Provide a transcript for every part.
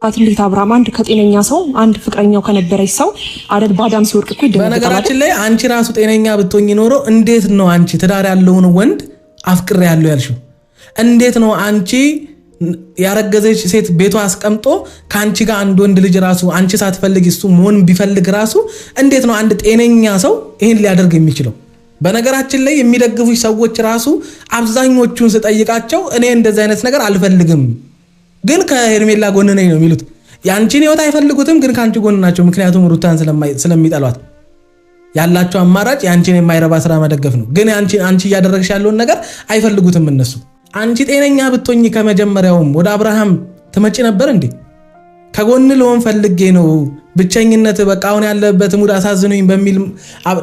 አትሌት አብርሃም አንድ ከጤነኛ ሰው አንድ ፍቅረኛው ከነበረች ሰው አደል ባዳም ሲወርቅ እኮ ይደነቀጣል። በነገራችን ላይ አንቺ ራሱ ጤነኛ ብትሆኚ ኖሮ እንዴት ነው አንቺ ትዳር ያለውን ወንድ አፍቅሬ ያለው ያልሽው? እንዴት ነው አንቺ ያረገዘች ሴት ቤቷ አስቀምጦ ካንቺ ጋር አንድ ወንድ ልጅ ራሱ አንቺ ሳትፈልግ እሱ መሆን ቢፈልግ ራሱ እንዴት ነው አንድ ጤነኛ ሰው ይሄን ሊያደርግ የሚችለው? በነገራችን ላይ የሚደግፉሽ ሰዎች ራሱ አብዛኞቹን ስጠይቃቸው እኔ እንደዚህ አይነት ነገር አልፈልግም ግን ከሄርሜላ ጎን ነኝ ነው የሚሉት። ያንቺን ህይወት አይፈልጉትም ግን ካንቺ ጎን ናቸው። ምክንያቱም ሩታን ስለሚጠሏት ያላቸው አማራጭ ያንቺን የማይረባ ስራ መደገፍ ነው። ግን አንቺ እያደረግሽ ያለውን ነገር አይፈልጉትም እነሱ። አንቺ ጤነኛ ብትሆኚ ከመጀመሪያውም ወደ አብርሃም ትመጪ ነበር እንዴ? ከጎን ልሆን ፈልጌ ነው ብቸኝነት በቃ አሁን ያለበት ሙድ አሳዝኑኝ በሚል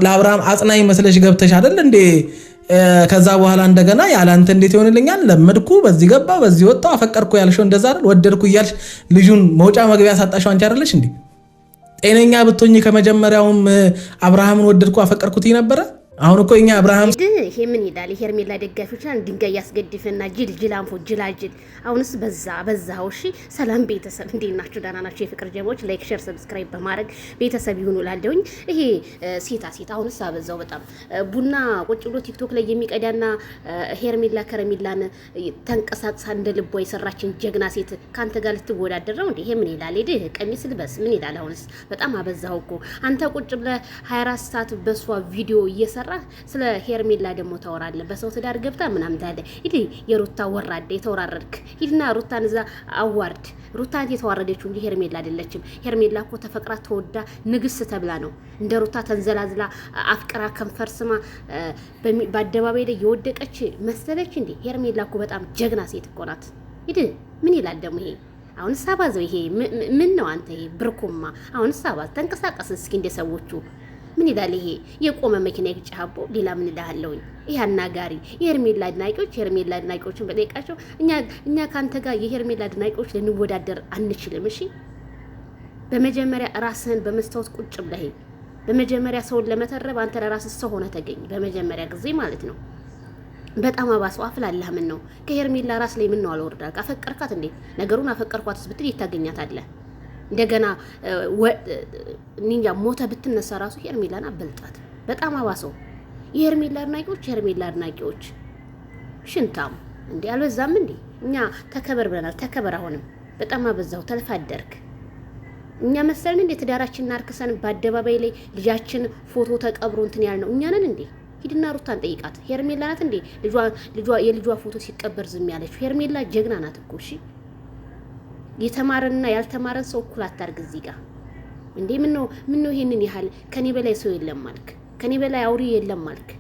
ለአብርሃም አጽናኝ መስለሽ ገብተሽ አይደል እንዴ? ከዛ በኋላ እንደገና ያላንተ እንዴት ይሆንልኛል ለመድኩ በዚህ ገባ በዚህ ወጣ አፈቀርኩ ያልሽው እንደዛ አይደል? ወደድኩ እያልሽ ልጁን መውጫ መግቢያ ሳጣሽው አንቺ አይደለሽ እንዴ? ጤነኛ ብትሆኚ ከመጀመሪያውም አብርሃምን ወደድኩ አፈቀርኩት ነበር። አሁን እኮ እኛ አብርሃም ይሄ ምን ይላል? ሄርሜላ ደጋፊዎች ድንጋይ ያስገድፍና ጅል አንፎ ጅላጅል። አሁንስ በዛው። እሺ ሰላም ቤተሰብ እንዴት ናችሁ? ደህና ናችሁ? የፍቅር ጀቦች ላይክ፣ ሼር፣ ሰብስክራይብ በማድረግ ቤተሰብ ይሁኑ ላለውኝ። ይሄ ሴታ አሁንስ አበዛው በጣም። ቡና ቁጭ ብሎ ቲክቶክ ላይ የሚቀዳና ሄርሜላ ከረሜላን ተንቀሳቅሳ እንደ ልቧ የሰራችን ጀግና ሴት ካንተ ጋር ልትወዳደር ነው እንዴ? ይሄ ምን ይላል? ሄደ ቀሚስ ልበስ ምን ይላል? አሁንስ በጣም አበዛው እኮ አንተ ቁጭ ብለህ 24 ሰዓት በሷ ቪዲዮ እየሰራ ስለ ሄርሜላ ደግሞ ታወራለህ። በሰው ትዳር ገብታ ምናምን ታለ ይዲ የሩታ ወራደ የተወራረድክ ሂድና ሩታን እዛ አዋርድ። ሩታን የተዋረደችው እንጂ ሄርሜላ አይደለችም። ሄርሜላ እኮ ተፈቅራ ተወዳ ንግስት ተብላ ነው እንደ ሩታ ተንዘላዝላ አፍቅራ ከንፈርስማ በአደባባይ ላይ የወደቀች መሰለች እንዴ? ሄርሜላ እኮ በጣም ጀግና ሴት እኮ ናት። ይዲ ምን ይላል ደግሞ ይሄ? አሁን ሳባዘው ይሄ ምን ነው አንተ? ይሄ ብርኩማ አሁን ሳባዝ ተንቀሳቀስ እስኪ እንደ ሰዎቹ ምን ይላል? ይሄ የቆመ መኪና ይጫሃቦ ሌላ ምን ይላልውኝ? ይሄ አናጋሪ የሄርሜላ አድናቂዎችን በጠይቃቸው እኛ ካንተ ጋር የሄርሜላ አድናቂዎች ልንወዳደር አንችልም። እሺ በመጀመሪያ ራስህን በመስታወት ቁጭ ብለህ በመጀመሪያ ሰውን ለመተረብ አንተ ለራስህ ሰው ሆነ ተገኝ። በመጀመሪያ ጊዜ ማለት ነው። በጣም አባሰው አፍላላህ ምን ነው ከሄርሜላ ራስ ላይ ምን ነው አልወርዳ አፈቀርካት እንዴ? ነገሩን አፈቀርኳትስ ብትል ይታገኛታለህ። እንደገና ኒንጃ ሞተ ብትነሳ ራሱ ሄርሜላን አበልጣት። በጣም አባሰው የሄርሜላ አድናቂዎች ሽንታም እንዴ አልበዛም እንዴ? እኛ ተከበር ብለናል። ተከበር አሁንም በጣም አበዛው። ተልፋደርክ እኛ መሰልን እንዴ? ትዳራችንን አርክሰን በአደባባይ ላይ ልጃችን ፎቶ ተቀብሮ እንትን ያልነው እኛ ነን እንዴ? ሂድና ሩታን ጠይቃት። ሄርሜላ ናት እንዴ የልጇ ፎቶ ሲቀበር ዝም ያለችው? ሄርሜላ ጀግና ናት እኮ። እሺ የተማረንና ያልተማረን ሰው እኩል አታርግ እዚህ ጋር እንዴ። ምን ነው ይሄንን ያህል ከኔ በላይ ሰው የለም ማልክ፣ ከኔ በላይ አውሪ የለም ማልክ።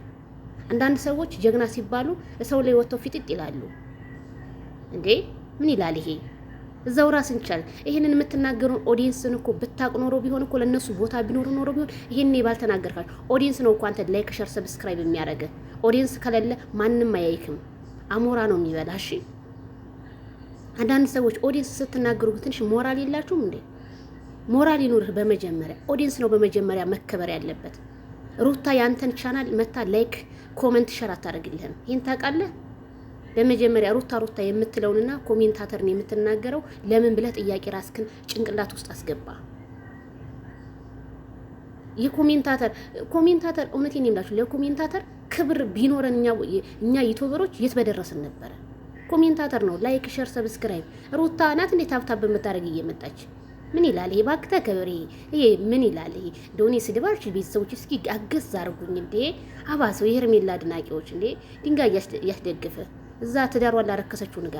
አንዳንድ ሰዎች ጀግና ሲባሉ ሰው ላይ ወጥተው ፊጥጥ ይላሉ እንዴ። ምን ይላል ይሄ? እዛው ራስን ቻል። ይሄንን የምትናገሩ ኦዲየንስን እኮ ብታቅ ኖሮ ቢሆን እኮ ለነሱ ቦታ ቢኖር ኖሮ ቢሆን ይሄን ባልተናገርካችሁ። ኦዲየንስ ነው እኮ አንተ ላይክ፣ ሼር፣ ሰብስክራይብ የሚያደርግ። ኦዲየንስ ከሌለ ማንንም አያይክም፣ አሞራ ነው የሚበላ። እሺ አንዳንድ ሰዎች ኦዲየንስ ስትናገሩ ትንሽ ሞራል የላችሁም እንዴ? ሞራል ይኑርህ። በመጀመሪያ ኦዲየንስ ነው በመጀመሪያ መከበር ያለበት። ሩታ ያንተን ቻናል መታ ላይክ፣ ኮሜንት፣ ሼር አታደርግልህም። ይሄን ታውቃለህ? በመጀመሪያ ሩታ የምትለውንና ኮሜንታተርን የምትናገረው ለምን ብለህ ጥያቄ ራስክን ጭንቅላት ውስጥ አስገባ። የኮሜንታተር እውነቴን የምላችሁ ለኮሜንታተር ክብር ቢኖረን እኛ ዩቲዩበሮች የት በደረስን ነበረ። ኮሜንታተር ነው ላይክ፣ ሼር፣ ሰብስክራይብ። ሩታ ናት እንዴ ታብታብ በመታረግ እየመጣች ምን ይላል ይሄ? ባክተ ከበሬ ይሄ ምን ይላል ይሄ? ዶኔ ስድባች ቤተሰቦች እስኪ አገዝ አርጉኝ እንዴ። አባሰው የሄርሜላ አድናቂዎች እንዴ ድንጋይ ያስደግፈ እዛ ትዳሯን ላረከሰችው ነገር